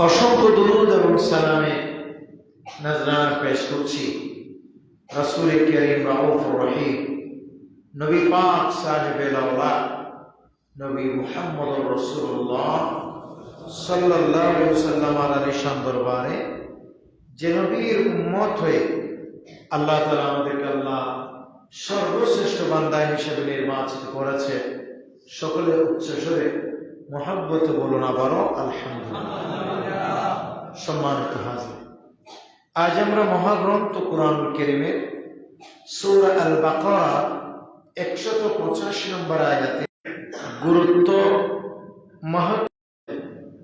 অসংখ্য দুরূদ এবং সালামে নজরানা পেশ করছি রাসূল করিম রাউফুর রহিম নবী পাক সাহেবে আওলাদ নবী মুহাম্মদুর রাসূলুল্লাহ সাল্লাল্লাহু আলাইহি ওয়াসাল্লাম এর নিশান দরবারে যে নবীর উম্মত হয়ে আল্লাহ তাআলা আমাদেরকে সর্বশ্রেষ্ঠ বান্দা হিসেবে নির্বাচিত করেছে। সকলে উচ্চস্বরে মুহাব্বতে বলুন আবারও আলহামদুলিল্লাহ। সম্মানিত হাজির, আজ আমরা মহাগ্রন্থ কুরআনুল কারীমের সূরা আল বাকারা 185 নম্বর আয়াতে গুরুত্ব মাহাত্ম্য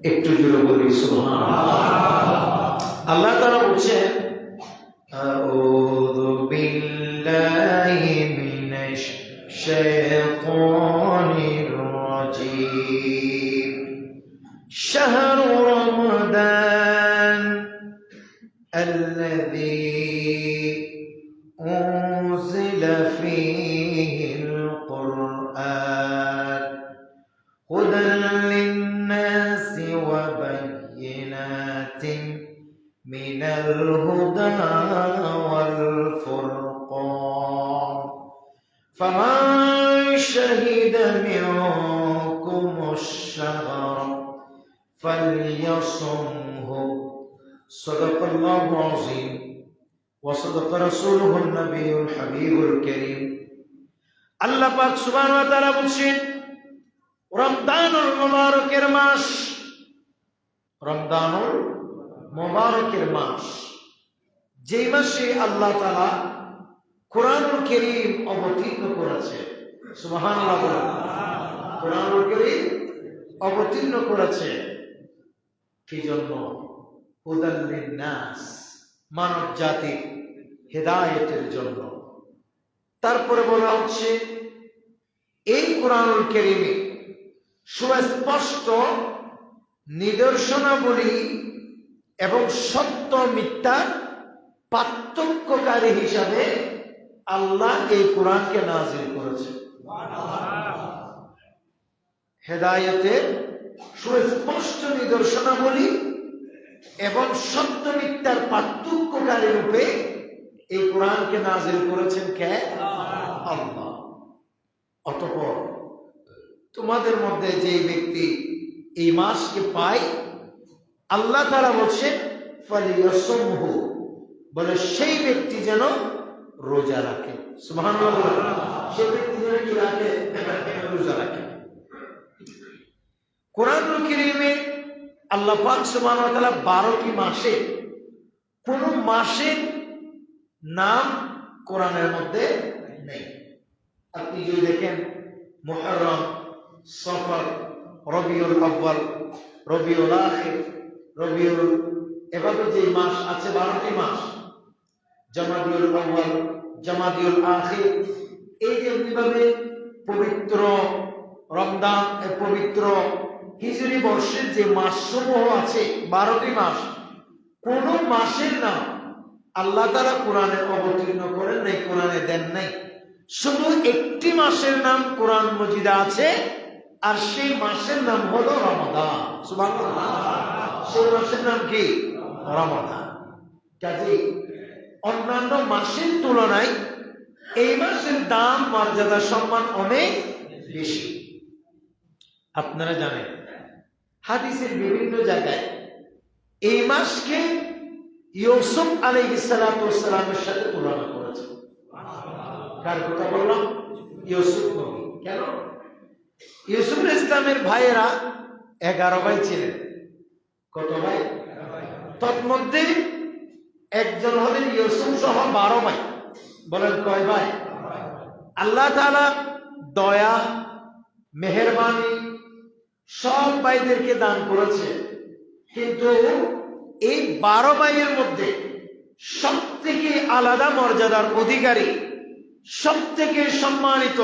একটু জোরে বলি সুবহানাল্লাহ। আল্লাহ তাআলা বলছেন, আউযু বিল্লাহি মিনাশ শাইতানির রাজীম। শাহরু রমাদান الذي أنزل فيه القرآن هدى للناس وبينات من الهدى والفرقان فمن شهد منكم الشهر فليصمه صدق الله العظيم وصدق رسوله النبي الحبيب الكريم। আল্লাহ পাক সুবহানাহু ওয়া তাআলা বলেন, রমজানুল মুবারকের মাস, রমজানুল মুবারকের মাস, যেই মাসে আল্লাহ তাআলা কুরআনুল কারীম অবতীর্ণ করেছে। সুবহানাল্লাহ। কুরআনুল কারীম অবতীর্ণ করেছে কি জন্য? হুদাল লিন্নাস, মানব জাতির হেদায়েতের জন্য। তারপরে বলা হচ্ছে এই কুরআনুল কারীমে সুস্পষ্ট নিদর্শনাবলী এবং সত্য মিথ্যা পার্থক্যকারী হিসাবে আল্লাহ এই কুরআনকে নাযিল করেছে। হেদায়েতের সুস্পষ্ট নিদর্শনাবলী এবং সত্য মিথ্যার পার্থক্যকারী রূপে এই কোরআনকে নাযিল করেছেন কে? আল্লাহ। অতঃপর তোমাদের মধ্যে যে ব্যক্তি এই মাসকে পায়, আল্লাহ তাআলা বলছেন ফালিয়াসুমহু, বলে সেই ব্যক্তি যেন রোজা রাখে। সুবহানাল্লাহ। সেই ব্যক্তি যেন কি রাখে? রোজা রাখে। কুরআনুল কারীমে আল্লাহ পাক সুবহানাহু ওয়া তাআলা 12টি মাসে কোন মাসের নাম কোরআনের মধ্যে নেই। আপনি যদি দেখেন মুহররম, সফর, রবিউল আউয়াল, রবিউল আখির, রবিউল, এভাবে যে মাস আছে 12টি মাস, জামাদিউল আউয়াল, জামাদিউল আখির, এই যে যেভাবে পবিত্র রমজান, পবিত্র হিজরি বর্ষের যে মাসসমূহ আছে 12টি মাস, কোন মাসের নাম আল্লাহ তাআলা কোরআনে অবতীর্ণ করেন নাই, কোরআনে দেন নাই। শুধু একটি মাসের নাম কোরআন মজিদে আছে, আর সেই মাসের নাম হলো রমাদান। সুবহানাল্লাহ। সেই মাসের নাম কি? রমাদান। কাজেই অন্যান্য মাসের তুলনায় এই মাসের দাম, মর্যাদা, সম্মান অনেক বেশি। আপনারা জানেন হাদিসের বিভিন্ন জায়গায় এই মাসকে ইউসুফ আলাইহিস সালাতু ওয়াস সালামের সাথে তুলনা করেছে। কার কথা বললাম? ইউসুফ নবী। কেন? ইউসুফ ইসলামের ভাইয়েরা 11 ভাই ছিলেন। কত ভাই? তন্মধ্যে একজন হলেন ইউসুফ সহ 12 ভাই। বলেন কয় ভাই? আল্লাহ তাআলা দয়া, মেহেরবানি সব ভাইদেরকে দান করেছে, কিন্তু এই 12 ভাইয়ের মধ্যে সব থেকে আলাদা মর্যাদার অধিকারী, সব থেকে সম্মানিত,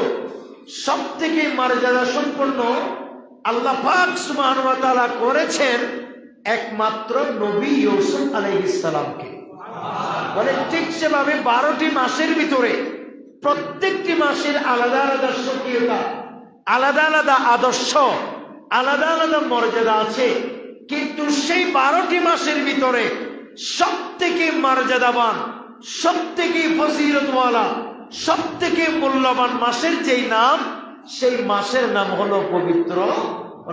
সব থেকে মর্যাদা সম্পন্ন আল্লাহ পাক সুবহানাহু ওয়া তাআলা করেছেন একমাত্র নবী ইউসুফ আলাইহিস সালামকে। বলে ঠিক সেভাবে 12টি মাসের ভিতরে প্রত্যেকটি মাসের আলাদা আলাদা স্বকীয়তা, আলাদা আলাদা আদর্শ, আলাদা আলাদা মর্যাদা আছে। কিন্তু সেই 12টি মাসের ভিতরে সব থেকে মর্যাদাবান, সব থেকে ফজিলতওয়ালা, সব থেকে মূল্যবান মাসের যেই নাম, সেই মাসের নাম হলো পবিত্র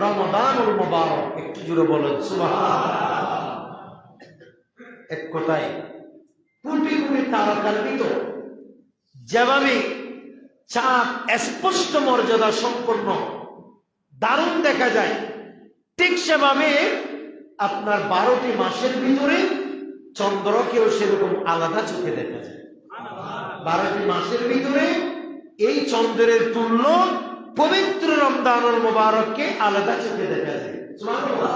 রমাদানুল মুবারক। একটু জোরে বলেন সুবহানাল্লাহ। এক কথায় কোটি কোটি তারকার ভিতর যেভাবে চাঁদ স্পষ্ট মর্যাদা সম্পন্ন দারুণ দেখা যায়, ঠিক সেভাবে আপনার 12টি মাসের ভিতরে চন্দ্রকেও সেরকম আলাদা চোখে দেখা যায়। 12টি মাসের ভিতরে এই চন্দ্রের তুল্য পবিত্র রমজানুল মুবারককে আলাদা চোখে দেখা যায়। সুবহানাল্লাহ।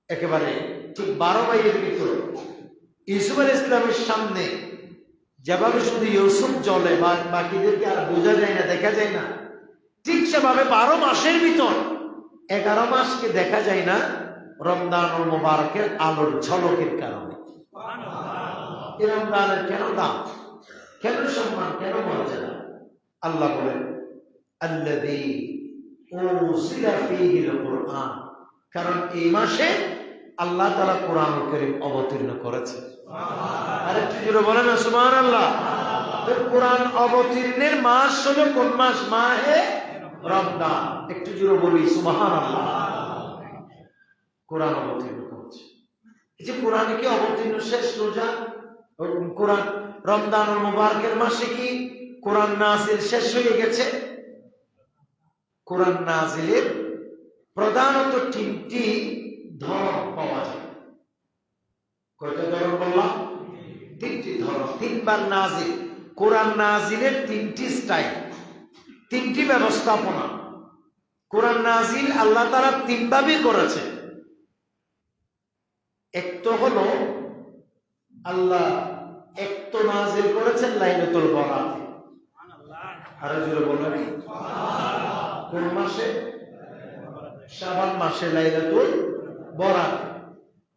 একেবারে ঠিক 12 ভাইয়ের ভিতরে ইউসুফ আলাইহিস সালামের সামনে যেভাবে শুধু ইউসুফ জ্বলে, বাকিদেরকে আর বোঝা যায় না, দেখা যায় না, ঠিক সেভাবে 12 মাসের ভিতর 11 মাসকে দেখা যায় না রমজানুল মুবারকের আলোর ঝলকের কারণে। এই রমজানের কেন দাম, কেন সম্মান, কেন মর্যাদা? আল্লাহ বলেন আল্লাযী উনজিলা ফীহিল কুরআন, কারণ এই মাসে আল্লাহ তাআলা কোরআনুল কারীম অবতীর্ণ করেছেন। আরেকটু জোরে বলেন না সুবহানাল্লাহ। তো কোরআন অবতীর্ণের মাস হলো কোন মাস? মাহে রমজান। একটু জোরে বলি সুবহানাল্লাহ। কোরআন অবতীর্ণ করেছে। এই যে কোরআনে কি অবতীর্ণ শেষ রোজা, কোরআন রমজানুল মুবারকের মাসে কি কোরআন নাজিল শেষ হয়ে গেছে? কোরআন নাজিলের প্রধানত 3টি ধরন পাওয়া যায়। কয়টা ধরন বললাম? 3টি ধরন। 3বার নাজিল। কোরআন নাজিলের 3টি স্টাইল, 3টি ব্যবস্থাপনা। কোরআন নাজিল আল্লাহ তাআলা 3 ভাবে করেছে। এক তো হলো আল্লাহ এক তো নাজিল করেছেন লাইলাতুল বরাত। আরো জোরে বলেন কোন মাসে? শাবান মাসে লাইলাতুল বরাত।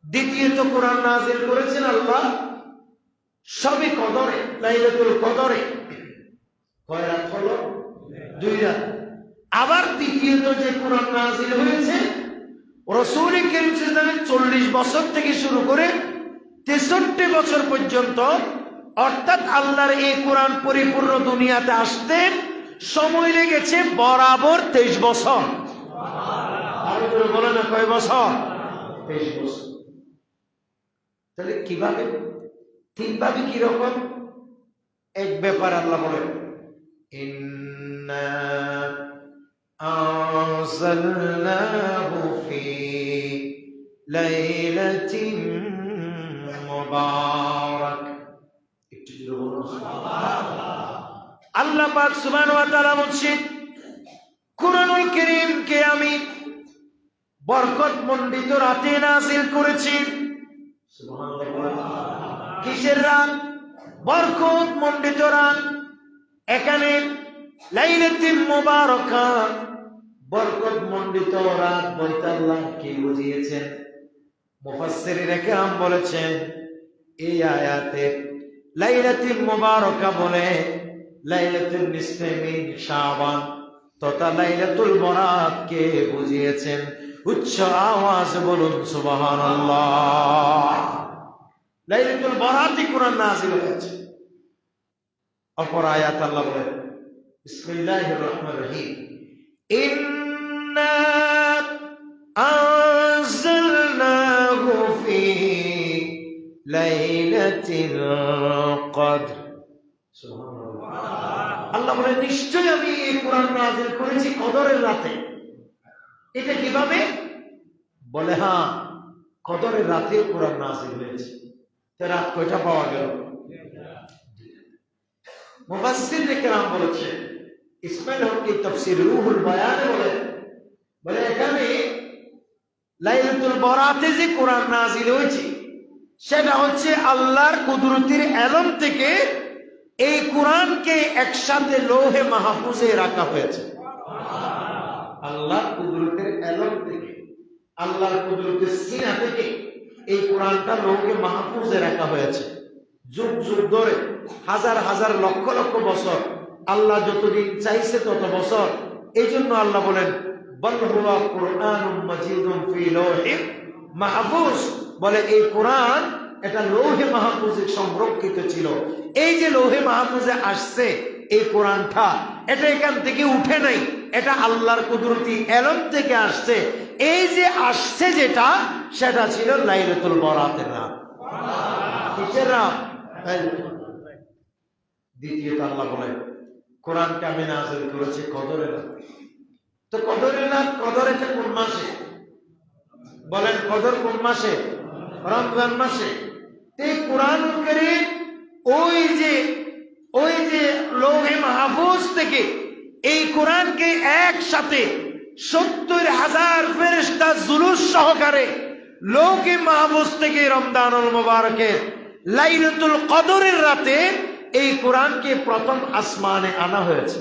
দ্বিতীয়ত কোরআন নাজিল করেছেন আল্লাহ শবে কদরে, লাইলাতুল কদরে। কয় রাত হলো? 2 রাত। আবার তৃতীয়ত যে কোরআন নাজিল হয়েছে রাসূল কারীম সাল্লাল্লাহু আলাইহি ওয়াসাল্লামের 40 বছর থেকে শুরু করে 63 বছর পর্যন্ত, অর্থাৎ আল্লাহর এই কোরআন পরিপূর্ণ দুনিয়াতে আসতে সময় লেগেছে বরাবর 23 বছর। আরো করে বলে না কয় বছর? 23 বছর। তাহলে কিভাবে? 3 ভাবে কিরকম? এক ব্যাপার আল্লাহ বলেন ইন্না আনজালনাহু ফি লাইলাতিন মুবারাক। একটু জোরে বলুন সুবহানাল্লাহ। আল্লাহ পাক সুবহানাহু ওয়া তাআলা বলেন কুরআনুল কারীমকে আমি বরকত মণ্ডিত রাতে নাযিল করেছি। সুবহানাল্লাহ। কিসের রাত? বরকত মণ্ডিত রাত। এখানে লাইলাতুল মুবারাকা, বরকত মণ্ডিত রাত বলতে আল্লাহ কি বুঝিয়েছেন? মুফাসসিরিনে কেরাম বলেছেন এই আয়াতে লাইলাতুল মুবারাকা বলে লাইলাতুল নিসফে মিন শাবান তথা লাইলাতুল বরাতকে বুঝিয়েছেন। উচ্চ আওয়াজ বলুন সুবহানাল্লাহ। লাইলাতুল বরাতে কোরআন নাযিল হয়েছে। অপর আয়াত আল্লাহ বলেন বিসমিল্লাহির রহমানির রহিম ইন্না আনজালনাহু ফি লাইলাতিল কদর। সুবহানাল্লাহ। আল্লাহ বলেন নিশ্চয়ই আমি এই কোরআন নাযিল করেছি কদরের রাতে। এটা কিভাবে? বলে হ্যাঁ, কদরের রাতে কোরআন নাযিল হয়েছে। তো রাত কয়টা পাওয়া গেল? মুফাসসিরিনে কেরাম বলেছে ইসমাইল হকি তাফসীর রুহুল বায়ানে বলে এখানে লাইলাতুল বরাতে যে কোরআন নাযিল হয়েছে সেটা হচ্ছে আল্লাহর কুদরতের এলম থেকে এই কোরআনকে একসাথে লৌহে মাহফুজে রাখা হয়েছে। আল্লাহর কুদরতের এলম থেকে, আল্লাহর কুদরতের সিনা থেকে এই কোরআনটা লৌহে মাহফুজে রাখা হয়েছে। যুগ যুগ ধরে, হাজার হাজার লক্ষ লক্ষ বছর, আল্লাহ যতদিন চাইছে তত বছর। এই জন্য আল্লাহ বলেন বাল হুয়া কুরআনুম মাজিদুন ফি লাওহিম মাহফুজ, বলে এই কোরআন এটা লৌহে মাহফুজে সংরক্ষিত ছিল। এই যে লৌহে মাহফুজে আসছে এই কোরআনটা, এটা এখান থেকে উঠে নাই, এটা আল্লাহর কুদরতি এলম থেকে আসছে। এই যে আসছে যেটা, সেটা ছিল লাইলাতুল বরাতের রাত। কিসের রাত? দ্বিতীয়ত আল্লাহ বলেন কোরআনকে আমি নাযিল করেছি কদরের রাত। তো কদরের রাত, কদর এটা কোন মাসে? বলেন কদর কোন মাসে? রমজান মাসে। এই কোরআনুল কারীম ওই যে লৌহে মাহফুজ থেকে এই কোরআনকে একসাথে 70,000 ফেরেশতা জুলুস সহকারে লৌহে মাহফুজ থেকে রমজানুল মুবারকের লাইলাতুল কদরের রাতে এই কোরআনকে প্রথম আসমানে আনা হয়েছে।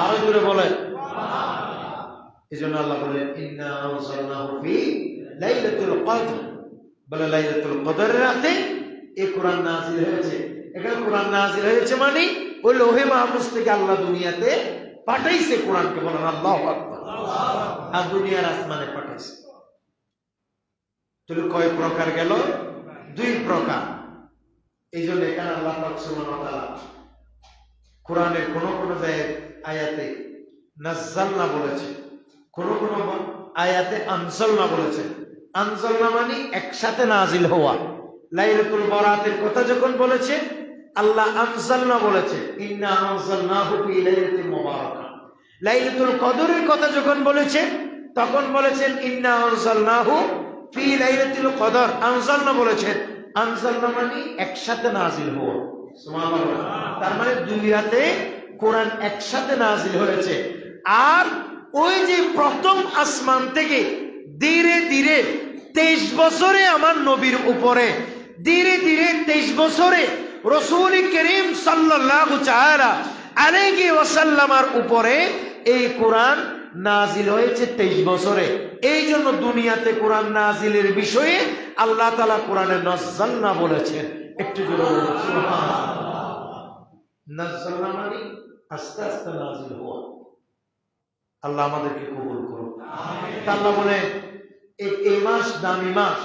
আরো জোরে বলেন। এজন্য আল্লাহ বলেন ইন্না আনজালনাহু ফি লাইলাতুল কদর, বলে লাইলাতুল কদরের রাতে এই কোরআন নাযিল হয়েছে। এখানে কোরআন নাযিল হয়েছে মানে ওই লৌহে মাহফুজ থেকে আল্লাহ দুনিয়াতে পাঠাইছে কোরআনকে। বলেন আল্লাহু আকবার। আর দুনিয়ার আসমানে পাঠাইছে। তাহলে কয় প্রকার গেল? 2 প্রকার। এই জন্য এখানে আল্লাহ পাক সুবহানাহু ওয়া তাআলা কোরআনের কোন কোন আয়াতে নাযালনা বলেছে, কোন কোন আয়াতে আনজালনা বলেছে। আনজালনা মানে একসাথে নাজিল হওয়া। লাইলাতুল বরাতের কথা যখন বলেছে আল্লাহ আনজালনা বলেছে, ইন্না আনজালনাহু ফি লাইলাতিন মুবারাকা। লাইলাতুল কদরের কথা যখন বলেছে তখন বলেছেন ইন্না আনজালনাহু ফি লাইলাতুল কদর। আনজালনা বলেছেন, আনজালনা মানে একসাথে নাজিল হওয়া। সুবহানাল্লাহ। তার মানে 2 রাতে কোরআন একসাথে নাজিল হয়েছে। আর ওই যে প্রথম আসমান থেকে ধীরে ধীরে 23 বছরে আমার নবীর উপরে, ধীরে ধীরে 23 বছরে রাসূল করিম সাল্লাল্লাহু তাআলা আলাইহি ওয়াসাল্লামের উপরে এই কোরআন নাজিল হয়েছে 23 বছরে। এই জন্য দুনিয়াতে কোরআন নাজিলের বিষয়ে আল্লাহ তাআলা কোরআনে নাযালনা বলেছেন। একটু জোরে বলুন সুবহানাল্লাহ। নাযালনা মানে আস্তে আস্তে নাজিল হওয়া। আল্লাহ আমাদেরকে কবুল করুন, আমিন। আল্লাহ বলেন এই মাস দামি মাস,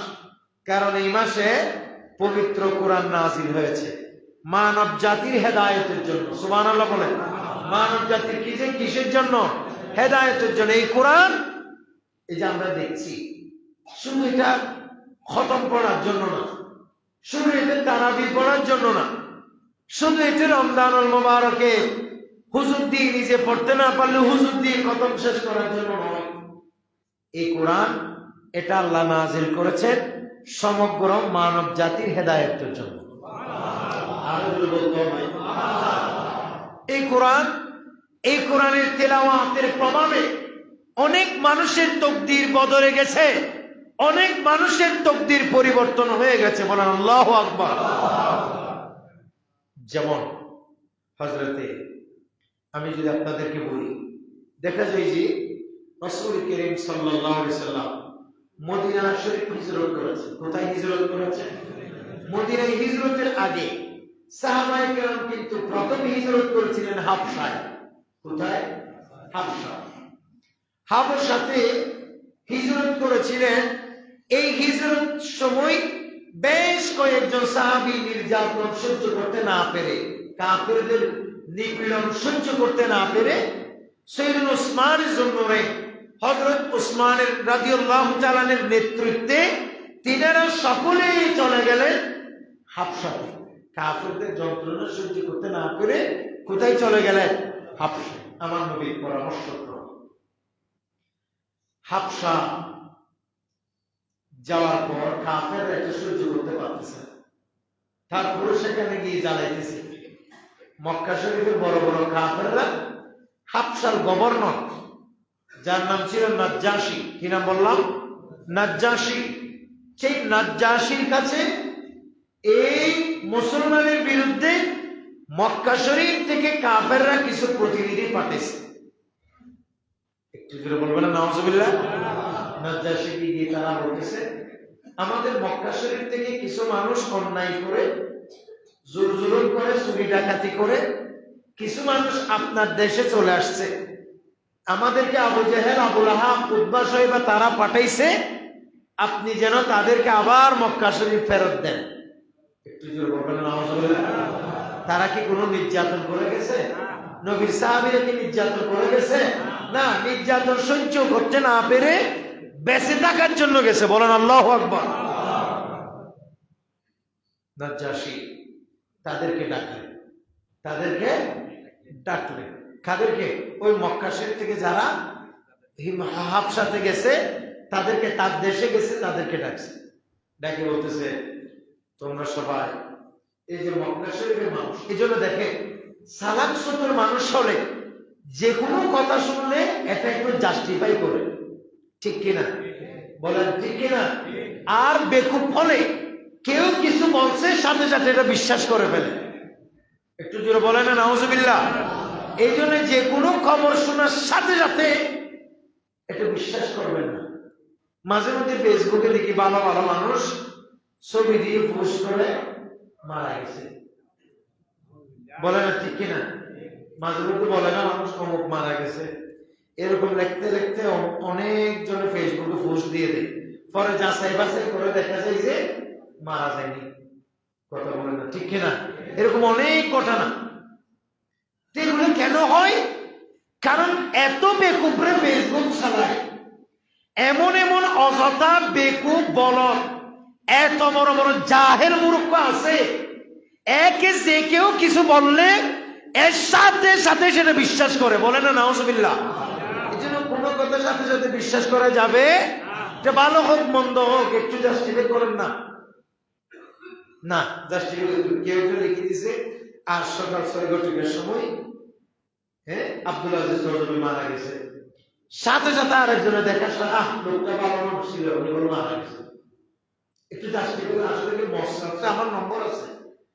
কারণ এই মাসে পবিত্র কোরআন নাজিল হয়েছে মানব জাতির হেদায়েতের জন্য। সুবহানাল্লাহ বলেন। মানব জাতির কিসের জন্য? হেদায়েতের জন্য। এই কোরআন, এই যে আমরা দেখছি, শুধু এটা খতম পড়ার জন্য না, শুধু এটা তারাবি পড়ার জন্য না, শুধু এটা রমজানুল মুবারকে হুজুর দিয়ে নিজে পড়তে না পারলে হুজুর দিয়ে খতম শেষ করার জন্য নয়। এই কোরআন এটা আল্লাহ নাজিল করেছেন সমগ্র মানব জাতির হেদায়েতের জন্য। এই কোরআনের তেলাওয়াতের প্রভাবে অনেক মানুষের তকদির বদলে গেছে, অনেক মানুষের তকদির পরিবর্তন হয়ে গেছে। বলেন আল্লাহু আকবার। যেমন হযরতে, আমি যদি আপনাদেরকে বলি, দেখা যায় যে রাসূল করিম সাল্লাল্লাহু আলাইহি সাল্লাম মদিনা শরীফ হিজরত করেছে। কোথায় হিজরত করেছে? মদিনায়। হিজরতের আগে সাহাবায়ে কেরাম কিন্তু প্রথম হিজরত করেছিলেন হাবশায়। কোথায়? হাবশা। হাবশাতে হিজরত করেছিলেন। এই হিজরত সময় বেশ কয়েকজন সাহাবী নির্যাতন সহ্য করতে না পেরে, কাফেরদের নিপীড়ন সহ্য করতে না পেরে সাইয়েদনা উসমানের জন্য হযরত উসমানের রাদিয়াল্লাহু তাআলা এর নেতৃত্বে তিনারা সকলে চলে গেলেন হাবশাতে। কাফেরদের যন্ত্রণা সহ্য করতে না পেরে কোথায় চলে গেলেন? হাবশা। আমার নবীর পরামর্শক্রমে হাবশা যাওয়ার পর কাফেররা এটা সহ্য করতে পারতেছে না, তারপরে সেখানে গিয়ে জ্বালাইতেছে। মক্কা শরীফের বড় বড় কাফেররা হাবশার গভর্নর, যার নাম ছিল নাজ্জাশী। কি নাম বললাম? নাজ্জাশী। সেই নাজ্জাশীর কাছে এই মুসলমানের বিরুদ্ধে মক্কা শরীফ থেকে কাফেররা কিছু প্রতিনিধি পাঠিয়েছে। একটু জোরে বলবেন নাউজুবিল্লাহ। নাজ্জাশী গিয়ে তারা বলতেছে, আমাদের মক্কা শরীফ থেকে কিছু মানুষ অন্যায় করে, জোর জুলুম করে, চুরি ডাকাতি করে কিছু মানুষ আপনার দেশে চলে আসছে। আমাদেরকে আবু জেহেল, আবু লাহাব, উতবা সাহেবা তারা পাঠাইছে, আপনি যেন তাদেরকে আবার মক্কা শরীফ ফেরত দেন। একটু জোরে বলবেন নাউজুবিল্লাহ। তারা কি কোনো নির্যাতন করে গেছে? নবীর সাহাবীরা কি নির্যাতন করে গেছে? না, নির্যাতন সহ্য করতে না পেরে বেঁচে থাকার জন্য গেছে। বলেন আল্লাহু আকবার। নাজ্জাশী তাদেরকে ডাকলেন, কাদেরকে? ওই মক্কা শরীফ থেকে যারা হাবশাতে গেছে, তাদেরকে, তার দেশে গেছে, তাদেরকে ডাকছে। ডাকে বলতেছে, তোমরা সবাই এই যে মক্কা শরীফের মানুষ, এই জন্য দেখে সালাম সুতোর মানুষ হলে যে কোনো কথা শুনলে এটা একটু জাস্টিফাই করে, ঠিক কিনা? বলেন ঠিক কিনা? আর বেকুব হলে কেউ কিছু বলছে সাথে সাথে এটা বিশ্বাস করে ফেলে। একটু জোরে বলেন না নাউজুবিল্লাহ। এই জন্য যে কোনো খবর শোনার সাথে সাথে এটা বিশ্বাস করবেন না। মাঝে মধ্যে ফেসবুকে দেখি ভালো ভালো মানুষ ছবি দিয়ে পোস্ট করে মারা গেছে, বলে না ঠিক কিনা? মাঝে মধ্যে বলে না মানুষ অমুক মারা গেছে, এরকম লিখতে লিখতে অনেক জনে ফেসবুকে পোস্ট দিয়ে দেয়, পরে যাচাই বাছাই করে দেখা যায় যে মারা যায়নি। কথা বলে না ঠিক কিনা? এরকম অনেক ঘটনা। এগুলো কেন হয়? কারণ এত বেকুবরে ফেসবুক চালায়, এমন এমন অযথা বেকুব বলদ, এত বড় বড় জাহেল মূর্খ আছে, একে যে কেউ কিছু বললে এর সাথে সাথে সেটা বিশ্বাস করে। বলে না নাউজুবিল্লাহ। এই জন্য কোনো কথার সাথে সাথে বিশ্বাস করা যাবে, এটা ভালো হোক মন্দ হোক, একটু জাস্টিফাই করেন না। না, জাস্টিফাই কেউ কেউ লিখে দিছে আজ সকাল 6:00 সময় আব্দুল আজিজ নজরুল মারা গেছে, সাথে সাথে আরেকজনে দেখা লোকটা ভালো মানুষ ছিল, উনি বলে মারা গেছে। একটু জাস্টিফাই, আসলে কি মশলাতে আমার নম্বর আছে,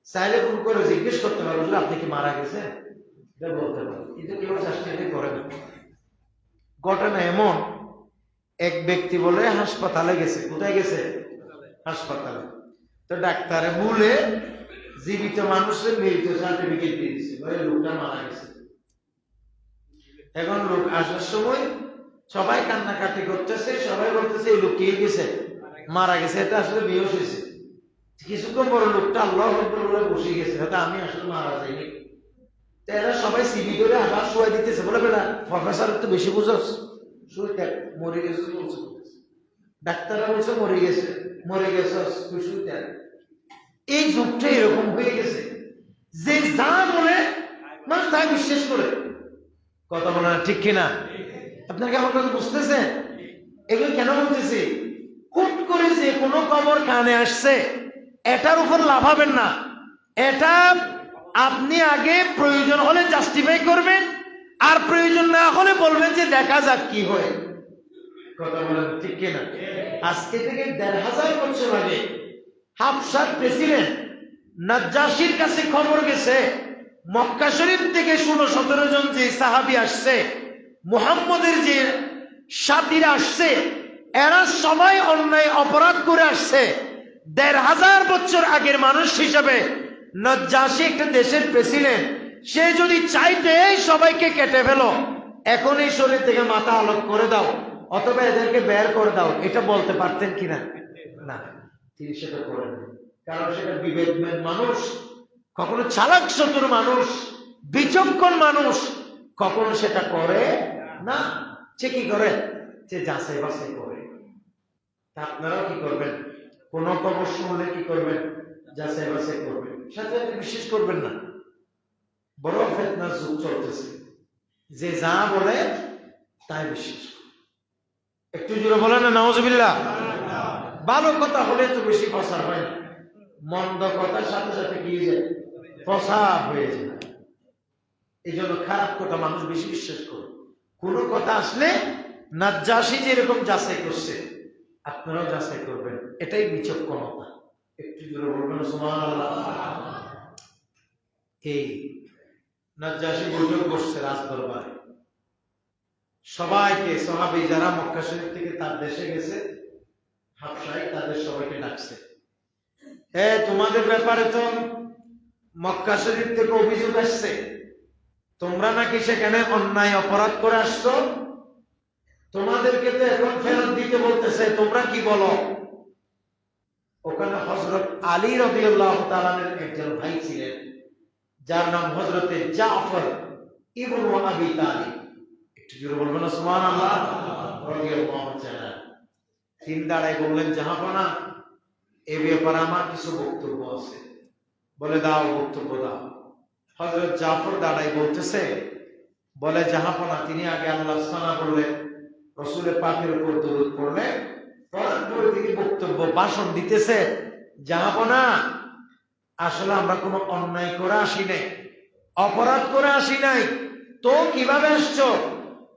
চাইলে ফোন করে জিজ্ঞেস করতে পারবো যে আপনি কি মারা গেছেন, এটা বলতে পারবো, কিন্তু কেউ জাস্টিফাই করে না। ঘটনা এমন, এক ব্যক্তি বলে হাসপাতালে গেছে। কোথায় গেছে? হাসপাতালে। তো ডাক্তারে ভুলে জীবিত মানুষের মৃত সার্টিফিকেট দিয়ে দিচ্ছে, লোকটা মারা গেছে। এখন লোক আসার সময় সবাই কান্নাকাটি করতেছে, সবাই বলতেছে এই লোক কে গেছে, মারা গেছে, এটা আসলে বেহুশ হয়েছে। কিছুক্ষণ পরে লোকটা আল্লাহ বলে বসে গেছে, হয়তো আমি আসলে মারা যাইনি। এরা সবাই সিবি করে আবার শোয়া দিতেছে, বলে বেটা প্রফেসর তো বেশি বুঝস, শুয়ে থাক, মরে গেছে বলছে। ডাক্তাররা বলছে মরে গেছে, মরে গেছ তুই শুয়ে থাক। এই যুগটা এরকম হয়ে গেছে যে যা বলে মানুষ তাই বিশ্বাস করে। কথা বলে না ঠিক কিনা? আপনাকে আমার কথা বুঝতেছেন? এগুলো কেন বলতেছি? হুট করে যে কোনো খবর কানে আসছে এটার উপর লাফাবেন না। এটা আপনি আগে প্রয়োজন হলে জাস্টিফাই করবেন, আর প্রয়োজন না হলে বলবেন যে দেখা যাক কি হয়। কথা বলেন ঠিক কিনা? আজকে থেকে ১৫০০ বছর আগে হাবশার প্রেসিডেন্ট নাজ্জাশীর কাছে খবর গেছে, মক্কা শরীফ থেকে ১৬-১৭ জন যে সাহাবী আসছে, মুহাম্মদের যে সাথীরা আসছে, এরা সবাই অন্যায় অপরাধ করে আসছে। ১৫০০ বছর আগের মানুষ হিসাবে নাজ্জাশী একটা দেশের প্রেসিডেন্ট, সে যদি চাইতে সবাইকে কেটে ফেলো, এখন এই শরীর থেকে মাথা আলোক করে দাও অথবা এদেরকে বের করে দাও, এটা বলতে পারতেন কিনা? না, তিনি সেটা করেন। কারণ সেটা বিবেকবান মানুষ, কখনো চালাক চতুর মানুষ, বিচক্ষণ মানুষ কখনো সেটা করে না। সে কি করে? সে যাচাই বাছাই করে। আপনারাও কি করবেন? কোন খবর শুনলে কি করবেন? যাচাই বাছাই করবেন, সাথে বিশ্বাস করবেন না। বড় ফিতনার যুগ চলতেছে, যে যা বলে তাই বিশ্বাস করে। একটু জোরে বলেন না নাউজুবিল্লাহ। ভালো কথা হলে তো বেশি প্রচার হয় না, মন্দ কথার সাথে সাথে কি যায়? প্রচার হয়ে যায়। এই জন্য খারাপ কথা মানুষ বেশি বিশ্বাস করে। কোন কথা আসলে নাজ্জাশী যেরকম যাচাই করছে, আপনারাও যাচাই করবেন, এটাই বিচক্ষণতা। একটু জোরে বলবেন সুবহানাল্লাহ। এই নাজ্জাশী বৈঠক বসছে রাজদরবারে, সবাইকে, সাহাবী যারা মক্কা শরীফ থেকে তার দেশে গেছে, হাবশায়, তাদের সবাইকে ডাকছে। তোমাদের ব্যাপারে তো মক্কা শরীফ থেকে অভিযোগ আসছে, তোমরা নাকি সেখানে অন্যায় অপরাধ করে আসছো, তোমাদেরকে তো এখন ফেরত দিতে বলতেছে, তোমরা কি বলো? ওখানে হযরত আলী রাদিয়াল্লাহু তাআলা একজন ভাই ছিলেন, যার নাম হযরতে জাফর ইবনে আবি তালিব। একটু জোরে বলবেন না সুবহানাল্লাহ। রাদিয়াল্লাহু তাআলা তিন দাঁড়ায় বললেন, জাহাপনা, এ ব্যাপারে আমার কিছু বক্তব্য আছে। বলে, দাও, বক্তব্য দাও। হযরত জাফর দাঁড়ায় বলতেছে, বলে, জাহাপনা, তিনি আগে আল্লাহর সানা বললেন, রাসূলের পাকের উপর দরুদ পড়লেন, তারপরে তিনি বক্তব্য ভাষণ দিতেছে, জাহাপনা, আসলে আমরা কোনো অন্যায় করে আসি নাই, অপরাধ করে আসি নাই। তো কিভাবে আসছো?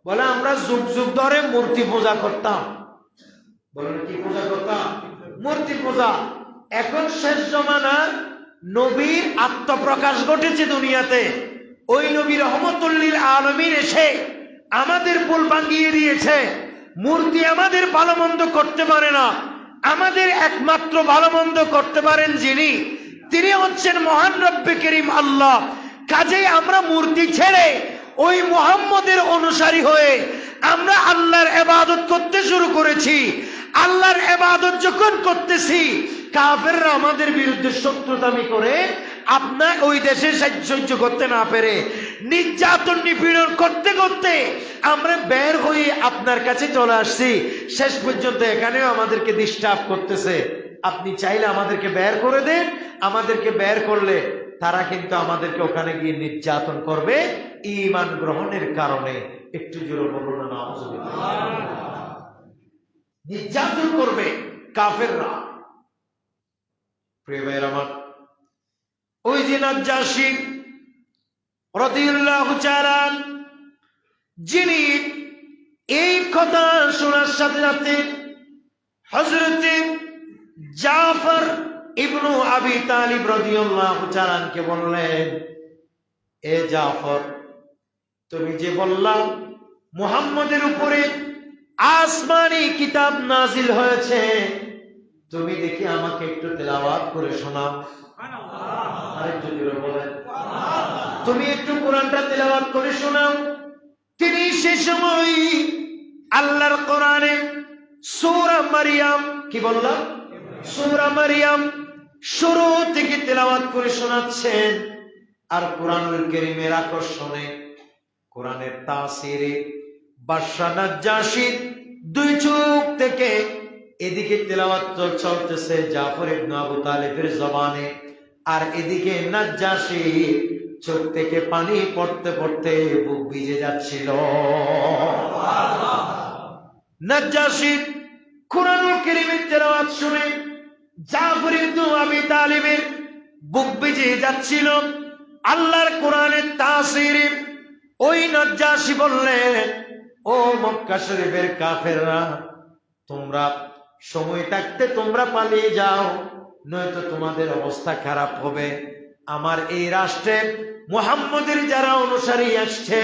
বলে, আমরা যুগ যুগ ধরে মূর্তি পূজা করতাম। বলেন, কি পূজা করতাম? মূর্তি পূজা। এখন শেষ জমানার নবীর আত্মপ্রকাশ ঘটেছে দুনিয়াতে, ওই নবী রহমতুল লিল আলামিন এসে আমাদের ভুল ভাঙিয়ে দিয়েছে। মূর্তি আমাদের ভালো মন্দ করতে পারে না, আমাদের একমাত্র ভালো মন্দ করতে পারেন যিনি, তিনি হচ্ছেন মহান রব্বে করিম আল্লাহ। কাজেই আমরা মূর্তি ছেড়ে ওই মুহাম্মদের অনুসারী হয়ে আমরা আল্লাহর ইবাদত করতে শুরু করেছি। আল্লাহর ইবাদত যখন করতেছি, কাফেররা আমাদের বিরুদ্ধে শত্রুতামি করে আপনার ওই দেশে সহ্য করতে না পেরে নির্যাতন নিপীড়ন করতে করতে আমরা বের হয়ে আপনার কাছে চলে আসছি। শেষ পর্যন্ত এখানেও আমাদেরকে ডিস্টার্ব করতেছে। আপনি চাইলে আমাদেরকে বের করে দেন, আমাদেরকে বের করলে তারা কিন্তু আমাদেরকে ওখানে গিয়ে নির্যাতন করবে ঈমান গ্রহণের কারণে। একটু জোরে বলুন না, নাউযুবিল্লাহ। নির্যাতন করবে কাফেররা। প্রিয় ভাইয়ের আমার, ওই যে নাজ্জাশী রাদিয়াল্লাহু তাআলা, যিনি এই কথা শোনার সাথে সাথে হযরত জাফর ইবনু আবি তালিব রাদিয়াল্লাহু তাআলা কে বললেন, এ জাফর, তুমি যে বললা মুহাম্মদের উপরে আসমানি কিতাব নাজিল হয়েছে, তুমি দেখি আমাকে একটু তেলাওয়াত করে শোনাও। আরেকটু জোরে বলেন, তুমি একটু কোরআনটা তেলাওয়াত করে শোনাও। তিনি সে সময় আল্লাহর কোরআনে সূরা মারইয়াম, কি বললাম? সূরা মারইয়াম শুরু থেকে তেলাওয়াত করে শোনাচ্ছেন। আর কোরআনুল কারীমের আকর্ষণে, কোরআনের তাসিরে বাদশা নাজ্জাশীর দুই চোখ থেকে এদিকে তেলাওয়াত চলতেছে জাফর ইবনে আবু তালিবের জবানে, আর এদিকে নাজ্জাশী চোখ থেকে পানি পড়তে পড়তে বুক ভিজে যাচ্ছিল। নাজ্জাশী কোরআনুল কারীমের তেলাওয়াত শুনে জাফর ইবনে আবি তালিবের বুক ভিজে যাচ্ছিল আল্লাহর কোরআনের তাসিরে। ওই নাজ্জাশী বললেন, ও মক্কা শরীফের কাফেররা, তোমরা সময় থাকতে তোমরা পালিয়ে যাও, নয়তো তোমাদের অবস্থা খারাপ হবে। আমার এই রাষ্ট্রে মুহাম্মদের যারা অনুসারী আসছে,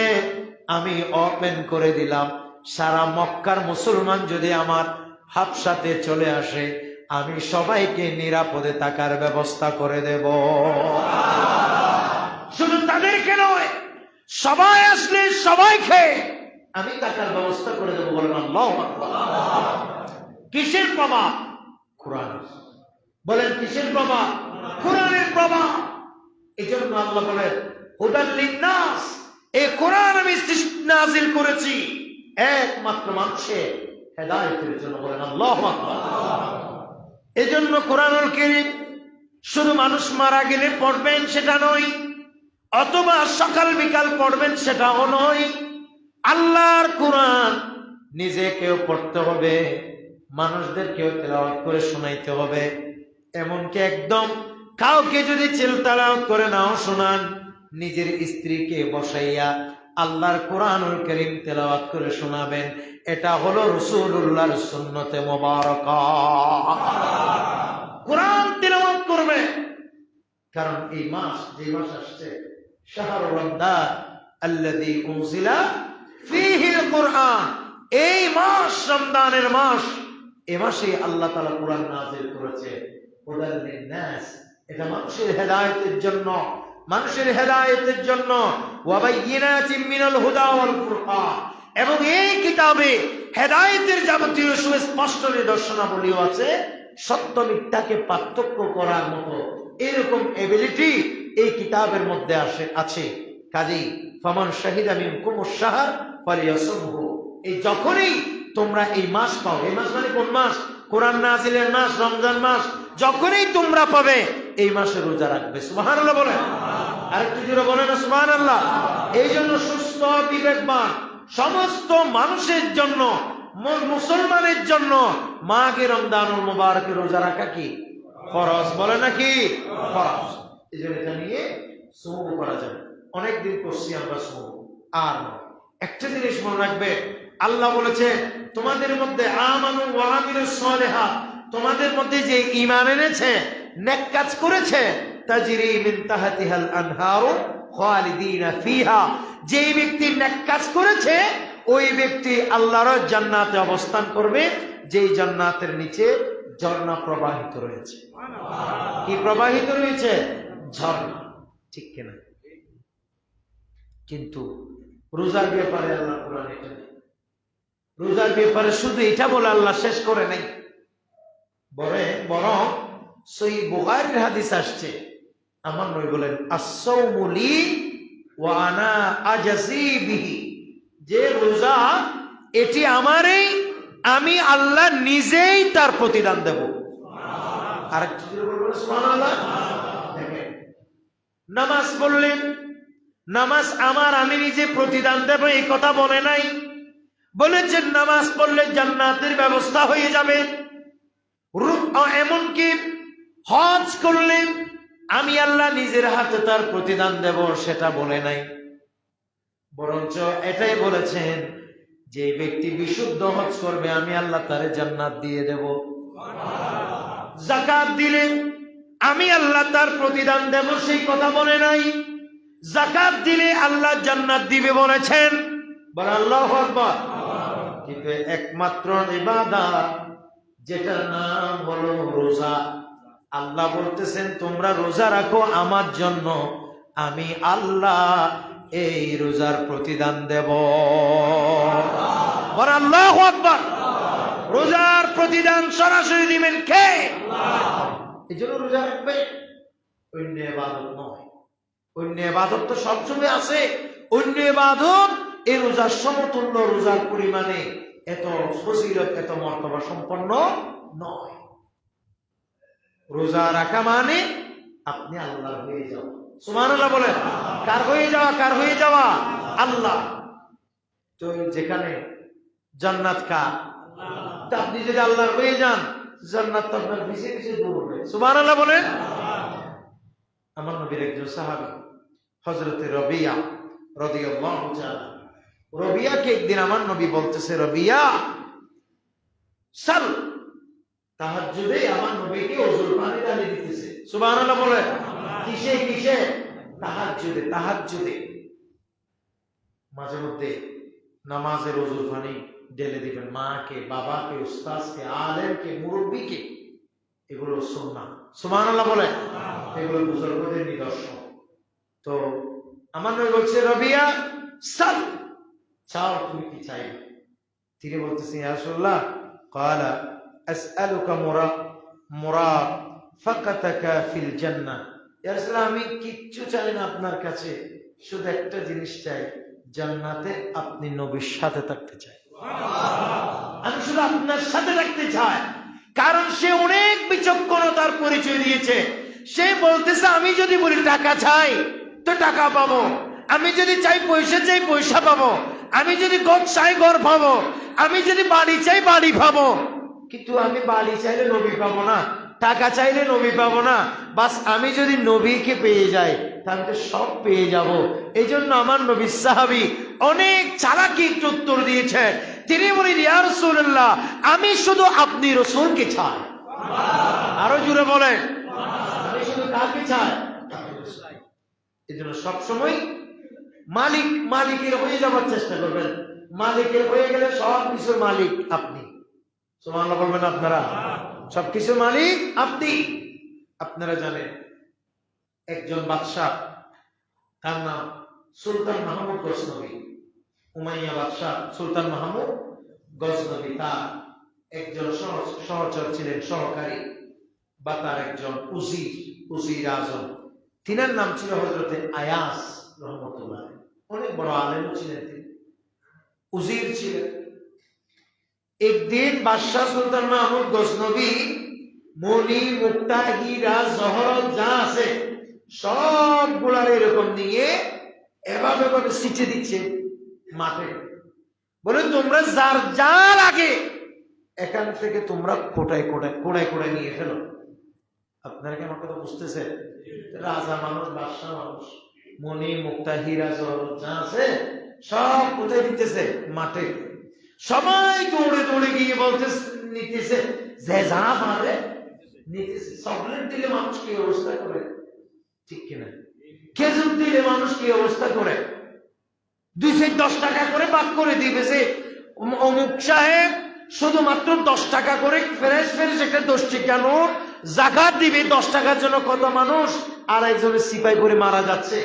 আমি ওপেন করে দিলাম, সারা মক্কার মুসলমান যদি আমার হাত সাথে চলে আসে, আমি সবাইকে নিরাপদে থাকার ব্যবস্থা করে দেব। শুধু তাদেরকে নয়, সবাই আসলে সবাইকে আমি টাকার ব্যবস্থা করে দেবো। বলেন আল্লাহু আকবার। কিসের প্রভাব? কোরআনের। বলেন কিসের প্রভাব? কোরআনের প্রভাব। এই জন্য আল্লাহ বলেন, হুদাল লিন্নাস, এই কোরআন আমি নাজিল করেছি একমাত্র মানুষের হেদায়েতের জন্য। বলেন আল্লাহু আকবার। এই জন্য কোরআনুল কারীম শুধু মানুষ মারা গেলে পড়বেন সেটা নয়, অথবা সকাল বিকাল পড়বেন সেটাও নয়। আল্লাহর কোরআন নিজেকেও পড়তে হবে, মানুষদেরকেও তেলাওয়াত করে শোনাইতে হবে। এমনকি একদম কাউকে যদি তেলাওয়াত করে নাও শোনান, নিজের স্ত্রীকে বসাইয়া আল্লাহর কোরআনুল কারীম তেলাওয়াত করে শোনাবেন। এটা হলো রাসূলুল্লাহর সুন্নতে মুবারাকা। কোরআন তেলাওয়াত করবে, কারণ এই মাস, যে মাস আসছে, শাহরুর রমজান আল্লাযী উনজিলা ফীহিল কুরআন, এই মাস রমজানের মাস, এই মাসে আল্লাহ তাআলা কোরআন নাযিল করেছে। হুদাল লিন্নাস, এটা মানুষের হেদায়েতের জন্য, মানুষের হেদায়েতের জন্য, ওয়া বাইয়িনাতিন মিনাল হুদা ওয়াল ফুরকান, এবং এই কিতাবে হেদায়েতের যাবতীয় সুস্পষ্ট নিদর্শনাবলীও আছে। সত্য মিথ্যাকে পার্থক্য করার মতো এরকম এবিলিটি এই কিতাবের মধ্যে আছে। কাজেই ফামান শাহিদা মিনকুমুশ শাহর ফালিয়াসুমহু, এই যখনই তোমরা এই মাস পাও, এই মাস মানে কোন মাস? কোরআন নাযিলের মাস, রমজান মাস। যখনই তোমরা পাবে এই মাসে রোজা রাখবে। সুবহানাল্লাহ বলেন, আরেকটু জোরে বলেন না সুবহানাল্লাহ। এই জন্য সুস্থ বিবেকবান সমস্ত মানুষের জন্য, মুসলমানের জন্য মাহে রমজানুল মুবারকে রোজা রাখা কি ফরজ? বলে নাকি ফরজ? এই জন্য এটা নিয়ে সুমু করা যাবে। অনেকদিন করছি আমরা সুমু, আর একটা জিনিস মনে রাখবে, আল্লাহ বলেছে তোমাদের মধ্যে আমানু ওয়া আমিলুস সালিহাত, তোমাদের মধ্যে যে ঈমান এনেছে, নেক কাজ করেছে, তাজরি মিন তাহতিহাল আনহারু খালিদিনা ফিহা, যে ব্যক্তি নেক কাজ করেছে ওই ব্যক্তি আল্লাহর জান্নাতে অবস্থান করবে, যেই জান্নাতের নিচে ঝর্ণা প্রবাহিত রয়েছে। কি প্রবাহিত রয়েছে? ঝর্ণা। ঠিক কিনা? কিন্তু রোজার ব্যাপারে আল্লাহ কোরআনে এটা নেই। রোজার ব্যাপারে শুধু এটা বলে আল্লাহ শেষ করে নাই, বরং সহিহ বুখারীর হাদিস আসছে, আমার নবী বলেন আস-সাওমু লি ওয়া আনা আজজি বিহি, যে রোজা এটি আমারই, আমি আল্লাহ নিজেই তার প্রতিদান দেব। আরেকটু বলবেন সুবহানাল্লাহ। দেখেন, নামাজ পড়লেন, নামাজ আমার, আমি নিজে প্রতিদান দেব, এই কথা বলে নাই। বলেছেন নামাজ পড়লে জান্নাতের ব্যবস্থা হয়ে যাবে। এমনকি হজ করলে আমি আল্লাহ নিজের হাতে তার প্রতিদান দেব, সেটা বলে নাই। বরঞ্চ এটাই বলেছেন, যে ব্যক্তি বিশুদ্ধ হজ করবে আমি আল্লাহ তার জান্নাত দিয়ে দেব। যাকাত দিলে আমি আল্লাহ তার প্রতিদান দেব, সেই কথা বলে নাই। যাকাত দিলে আল্লাহ জান্নাত দিবে বলেছেন। বলেন আল্লাহু আকবার। কিন্তু একমাত্র ইবাদত যেটার নাম হলো রোজা, আল্লাহ বলতেছেন তোমরা রোজা রাখো আমার জন্য, আমি আল্লাহ এই রোজার প্রতিদান দেব। বলেন আল্লাহু আকবার। রোজার প্রতিদান সরাসরি দিবেন কে? আল্লাহ। এই জন্য রোজা রাখবে, অন্য ইবাদত নয়। অন্য ইবাদত তো সবসময় আছে, অন্য ইবাদত এই রোজার সমতুল্য, রোজার পরিমাণে এত ফজিলত, এত মর্তবা সম্পন্ন নয়। রোজা রাখা মানে আপনি আল্লাহ হয়ে যাওয়া। সুবহানাল্লাহ বলেন। কার হয়ে যাওয়া? কার হয়ে যাওয়া? আল্লাহ। তো যেখানে জান্নাত কার? আপনি যদি আল্লাহ হয়ে যান, জান্নাত তো আপনার পিছে পিছে দৌড়বে। সুবহানাল্লাহ বলেন। আমার নবীর একজন সাহাবী হযরত রবিয়া রাদিয়াল্লাহু তাআলা, রবিয়াকে একদিন আমার নবী বলতেছে, রবিয়া সাল, তাহাজ্জুদে আমার নবীকে ওযুর পানি ঢালিয়ে দিতেছে। সুবহানাল্লাহ বলেন। কিসে কিসে? তাহাজ্জুদে। তাহাজ্জুদে মাঝে মধ্যে নামাজের ওযুর পানি ঢেলে দিবেন, মাকে, বাবাকে, উস্তাদকে, আলেমকে, মুরব্বিকে, এগুলো সুন্নাহ। সুবহানাল্লাহ বলেন। এগুলো বুজুর্গদের নিদর্শন। তো আমার নবী বলছে, রবিয়া সাল, চাও, তুমি কি চাইবে? তিনি বলতেছেন, ইয়া রাসূলুল্লাহ, ক্বালা আসআলুকা মুরাফাকাতাকা ফিল জান্নাহ। ইয়া রাসূলুল্লাহ, আমি কিচ্ছু চাই না আপনার কাছে, শুধু একটা জিনিস চাই, জান্নাতে আপনি নবীর সাথে থাকতে চাই। আমি শুধু আপনার সাথে থাকতে চাই। কারণ সে অনেক বিচক্ষণতার পরিচয় দিয়েছে। সে বলতেছে, আমি যদি বলি টাকা চাই তো টাকা পাবো, আমি যদি চাই পয়সা চাই পয়সা পাবো, আমি যদি ঘর চাই ঘর পাবো, আমি যদি বাড়ি চাই বাড়ি পাবো। কিন্তু আমি বাড়ি চাইলে নবী পাবো না, টাকা চাইলে নবী পাবো না, বাস আমি যদি নবীকে পেয়ে যাই তাহলে তো সব পেয়ে যাব। এই জন্য আমার নবী সাহাবী অনেক চালাকি উত্তর দিয়েছে। তিনি বলেন, ইয়া রাসূলুল্লাহ, আমি শুধু আপনি রাসূলকে চাই। আরো জোরে বলেন, আমি শুধু কাকে চাই? এই জন্য সবসময় মালিকের হয়ে যাওয়ার চেষ্টা করবেন। মালিকের হয়ে গেলে সব কিছুর মালিক আপনি। সুবহানাল্লাহ বলবেন আপনারা। সবকিছুর মালিক আপনি। আপনারা জানেন একজন বাদশা তার নাম সুলতান মাহমুদ গজনবী। উমাইয়া বাদশাহ সুলতান মাহমুদ গজনবী তার একজন সহচর ছিলেন, সহকারী বা তার একজন উজির আজম। তিনার নাম ছিল হযরতে আয়াস রহমতুল্লাহ। অনেক বড় আলেম ছিলেন তিনি, উজির ছিলেন। একদিন বাদশাহ সুলতান মাহমুদ গজনবী মণি, মুক্তা, হীরা, জহরত যা আছে সবগুলার এরকম নিয়ে এভাবে ভাবে ছিটে দিচ্ছে মাঠে। বলে তোমরা যার যা লাগে এখান থেকে তোমরা কোটায় নিয়ে ফেলো। আপনারা কি আমার কথা বুঝতেছে? রাজা মানুষ, বাদশাহ মানুষ, মণি, মুক্তা, হীরা, জহরত যা আছে সব কোথায় দিতেছে? মাঠে। সবাই দৌড়ে দৌড়ে গিয়ে বলতেছে, নিতেছে, যে যা পারে নিতেছে। চকলেট দিলে মানুষ কি অবস্থা করে, ঠিক কিনা? খেজুর দিলে মানুষ কি অবস্থা করে? 210 টাকা করে ভাগ করে দিবে যে অমুক সাহেব শুধুমাত্র 10 টাকা করে ফ্রেশ একটা 10 টাকা নোট জাকাত দিবে। 10 টাকার জন্য কত মানুষ আর একজনের সিপাই করে মারা যাচ্ছে।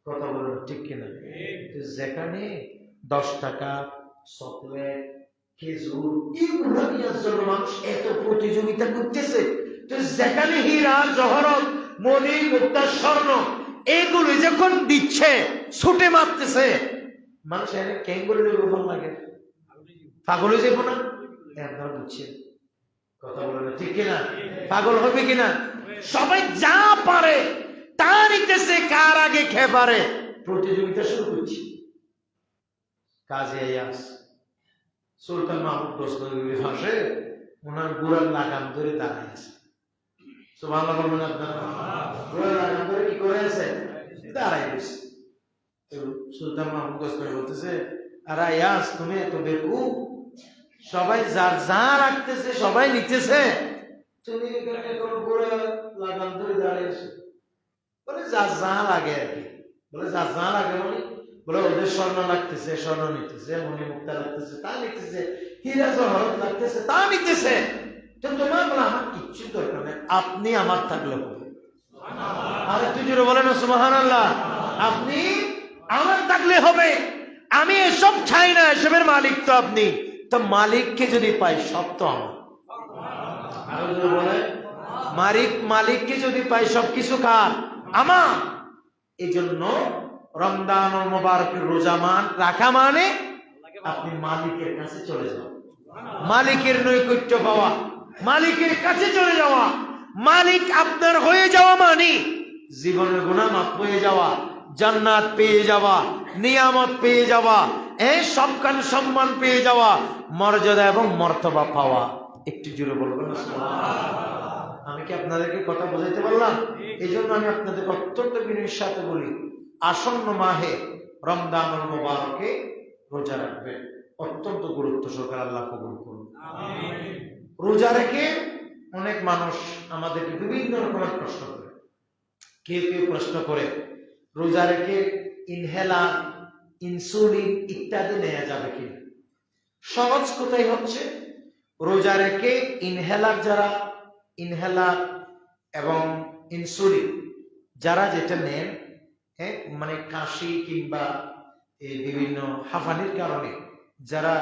কথা বলুন, ঠিক কিনা? যেখানে 10 টাকা, চকলেট, খেজুর এগুলো নেওয়ার জন্য মানুষ এত প্রতিযোগিতা করতেছে, তো যেখানে হীরা, জহরত, মণি, মুক্তা, স্বর্ণ এগুলো যখন দিচ্ছে, ছুটে মারতেছে, মানুষ এনে কেঙ্গুলি ভাল লাগে, পাগল হয়ে যাবো না? আপনারা বুঝছেন কথা বলে না, ঠিক কিনা? পাগল হবে কিনা? সবাই যা পারে তা নিতেছে, কার আগে খেয়ে পারে প্রতিযোগিতা শুরু করছে। কাজে আয়াস সুলতান মাহমুদ গজনবীর পাশে ওনার গোড়ার লাগাম ধরে দাঁড়ায় আছে। সুবহানাল্লাহ বলবেন আপনারা? গোড়ার লাগাম ধরে কি করে আছে? দাঁড়ায় গেছে। সুলতান মাহমুদ গজনবী বলতেছে, আর আয়াস তুমি এত বেকুব, সবাই যার যা রাখতেছে সবাই নিতেছে, তুমি এখানে গোড়ার লাগাম ধরে দাঁড়িয়েছো। বলে যার যা লাগে আর কি। বলে যার যা লাগে মানে বলে ওদের স্বর্ণ লাগতেছে, স্বর্ণ নিতেছে, মণি মুক্তা লাগতেছে, তা নিতেছে, হীরা জহরত লাগতেছে, তা নিতেছে। তো তোমার বলে আমার কিচ্ছু দরকার নেই, আপনি আমার থাকলে হবে। আর একটু জোরে বলেন সুবহানাল্লাহ। আপনি আমার থাকলে হবে, আমি এসব চাই না, এসবের মালিক তো আপনি। তো মালিককে যদি পাই সব তো আমার। আর বলে মালিককে যদি পাই সবকিছু কার? আমার। এই জন্য রমজান মুবারকের রোজা রাখা মানে আপনি মালিকের কাছে চলে যাওয়া, মালিকের নৈকট্য পাওয়া, মালিকের কাছে চলে যাওয়া। মালিক আপনার হয়ে যাওয়া মানে জীবনের গুনাহ মাফ হয়ে যাওয়া, জান্নাত পেয়ে যাওয়া, নিয়ামত পেয়ে যাওয়া, এই সবখান সম্মান পেয়ে যাওয়া, মর্যাদা এবং মর্তবা পাওয়া। একটু জোরে বলবেন সুবহানাল্লাহ। আমি কি আপনাদেরকে কথা বোঝাইতে পারলাম? এই জন্য আমি আপনাদের অত্যন্ত বিনয়ের সাথে বলি, আসন্ন মাহে রমজানুল মুবারকে রোজা রাখবেন, অত্যন্ত গুরুত্ব সহকারে। আল্লাহ কবুল করুন। রোজা রেখে অনেক মানুষ আমাদেরকে বিভিন্ন রকমের প্রশ্ন করে। কেউ প্রশ্ন করে রোজা রেখে ইনহেলার, ইনসুলিন ইত্যাদি নেওয়া যাবে কিনা? সহজ কথাই হচ্ছে, রোজা রেখে ইনহেলার এবং ইনসুলিন যারা যেটা নেন, মানে কাশি কিংবা বিভিন্ন হাঁফানির কারণে যারা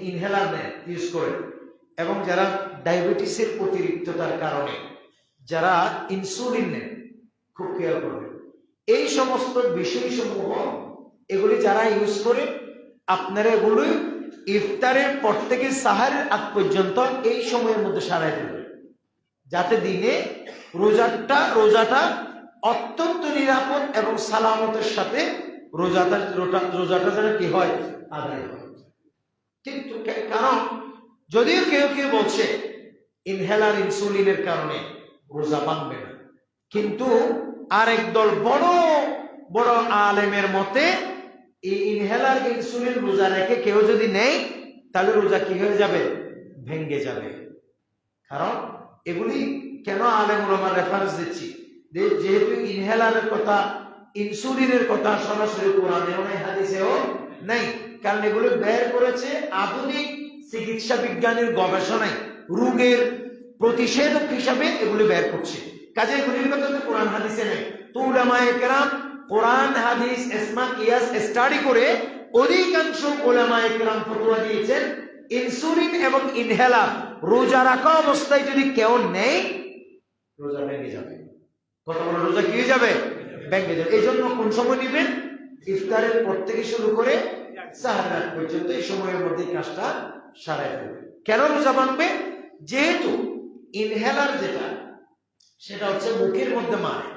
ইনহেলার নেন, ইউজ করে, এবং যারা ডায়াবেটিসের অতিরিক্ততার কারণে যারা ইনসুলিন নেন, খুব খেয়াল করবেন এই সমস্ত বিষয়সমূহ। এগুলি যারা ইউজ করে, আপনারা এগুলি ইফতারের পর থেকে সাহারের আগ পর্যন্ত এই সময়ের মধ্যে সারাই ফেলবেন, যাতে দিনে রোজাটা অত্যন্ত নিরাপদ এবং সালামতের সাথে রোজাটা যেন কি হয়, আদায় হয়। কিন্তু কারণ যদিও কেউ বলছে ইনহেলার, ইনসুলিনের কারণে রোজা ভাঙবে না, কিন্তু আরেক দল বড় বড় আলেমের মতে এই ইনহেলার, ইনসুলিন রোজা রেখে কেউ যদি নেয় তাহলে রোজা কি হয়ে যাবে, ভেঙ্গে যাবে। কারণ এগুলি কেন আলেম ওলামার রেফারেন্স দিচ্ছি, যেহেতু ইনহেলারের কথা, ইনসুলিনের কথা সরাসরি কোরআনেও নাই, হাদিসেও নাই। কারণ এগুলো বের করেছে আধুনিক চিকিৎসা বিজ্ঞানের গবেষণায়, রোগের প্রতিষেধক হিসাবে এগুলি বের করছে। কাজে এগুলির কথা তো কোরআন হাদিসে নেই। তো উলামায়ে কেরাম কোরআন হাদিস ইসমা কিয়াস স্টাডি করে অধিকাংশ উলামায়ে কেরাম ফতোয়া দিয়েছেন ইনসুলিন এবং ইনহেলার রোজা রাখা অবস্থায় যদি কেউ নেয় রোজা ভেঙে যাবে। কত বড় রোজা কি হয়ে যাবে? ভেঙে যাবে। এই জন্য কোন সময় নেবেন? ইফতারের পর থেকে শুরু করে সাহারাত পর্যন্ত এই সময়ের মধ্যে কাজটা সারাই ফেলবে। কেন রোজা ভাঙবে? যেহেতু ইনহেলার যেটা সেটা হচ্ছে মুখের মধ্যে মারে,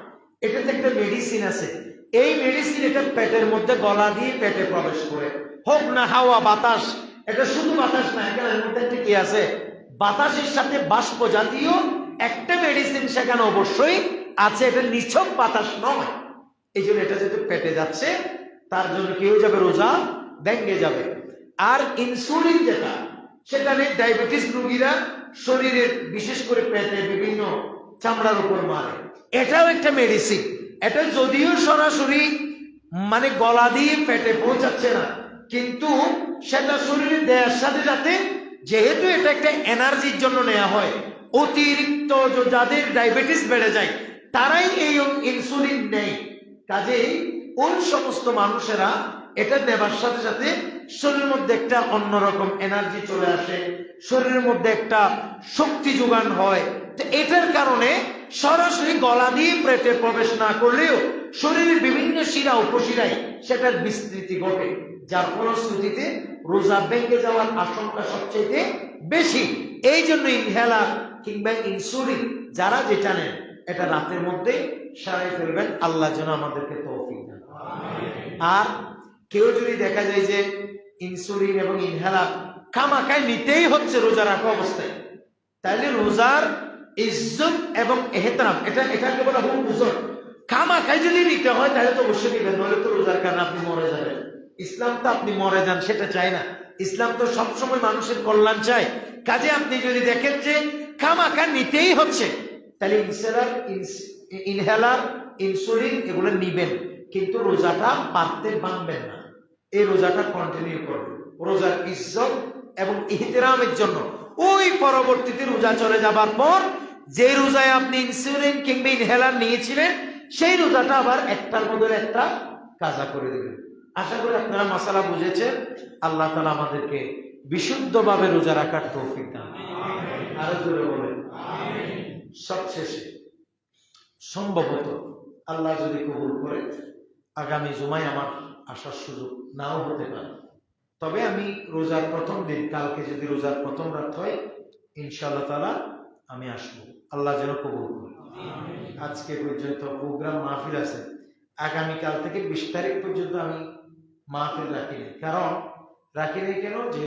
এটাতে একটা মেডিসিন আছে। এই মেডিসিন এটা পেটের মধ্যে গলা দিয়ে পেটে প্রবেশ করে, হোক না হাওয়া বাতাস, এটা শুধু বাতাস না, এখানের মধ্যে একটা কি আছে? বাতাসের সাথে বাষ্প জাতীয় একটা মেডিসিন সেখানে অবশ্যই আছে, এটা নিছক বাতাস নয়। এই জন্য এটা যেহেতু পেটে যাচ্ছে তার জন্য কি হয়ে যাবে? রোজা ভেঙে যাবে। আর ইনসুলিন যেটা সেটা নিয়ে ডায়াবেটিস রোগীরা শরীরের বিশেষ করে পেটে বিভিন্ন চামড়ার উপর মারে, এটাও একটা মেডিসিন। এটা যদিও সরাসরি মানে গলা দিয়ে পেটে পৌঁছাচ্ছে না, কিন্তু সেটা শরীরে দেওয়ার সাথে সাথে যেহেতু এটা একটা এনার্জির জন্য নেওয়া হয়, অতিরিক্ত যাদের ডায়াবেটিস বেড়ে যায় তারাই এই ইনসুলিন নেয়। কাজেই ওই সমস্ত মানুষেরা এটা নেবার সাথে সাথে শরীরের মধ্যে একটা অন্যরকম এনার্জি চলে আসে, শরীরের মধ্যে একটা শক্তি যোগান হয়। তো এটার কারণে সরাসরি গলা দিয়ে পেটে প্রবেশ না করলেও শরীরের বিভিন্ন শিরা উপশিরায় সেটার বিস্তৃতি ঘটে, যার ফলশ্রুতিতে রোজা ভেঙে যাওয়ার আশঙ্কা সবচেয়ে বেশি। এই জন্য ইনহেলার কিংবা ইনসুলিন যারা যেটা নেন এটা রাতের মধ্যে সারাই ফেলবেন। আল্লাহ যেন আমাদেরকে তৌফিক দেন। আর কেউ যদি দেখা যায় যে ইনসুলিন এবং ইনহেলার খামাখায় নিতেই হচ্ছে রোজা রাখা অবস্থায়, তাহলে রোজার ইজ্জত এবং এহতরাম এটাকে বলা হুকুম উজর। খামাখায় যদি নিতে হয় তাহলে তো অবশ্যই নিবেন, নইলে তো রোজার কারণে আপনি মরে যাবেন। ইসলাম তো আপনি মরে যান সেটা চায় না, ইসলাম তো সবসময় মানুষের কল্যাণ চায়। কাজে আপনি যদি দেখেন যে খামাখা নিতেই হচ্ছে, তাহলে ইনহেলার ইনসুলিন এগুলো নিবেন, কিন্তু রোজাটা পারতে ভাঙবেন না, এই রোজাটা কন্টিনিউ করবেন রোজার ইজ্জত এবং ইহতিরামের জন্য। ওই পরবর্তীতে রোজা চলে যাবার পর যে রোজায় আপনি ইনসুলিন কিংবা ইনহেলার নিয়েছিলেন সেই রোজাটা আবার একটার বদলে একটা কাজা করে দেবেন। আশা করি আপনারা মাসালা বুঝেছেন। আল্লাহ তাআলা আমাদেরকে বিশুদ্ধভাবে রোজা রাখার তৌফিক দান। আরো জোরে বলেন আমিন। সবশেষে সম্ভবত আল্লাহ যদি কবুল করে আগামী জুমায় আমার আসার সুযোগ নাও হতে পারে, তবে আমি রোজার প্রথম দিন, কালকে যদি রোজার প্রথম রাত হয় ইনশাআল্লাহ তাআলা আমি আসবো। আল্লাহ যেন কবুল করে। আজকে পর্যন্ত প্রোগ্রাম মাহফিল আছে, আগামীকাল থেকে 20 তারিখ পর্যন্ত আমি মাহফিল রাখিনি। কারণ রাখিনি কেন? যে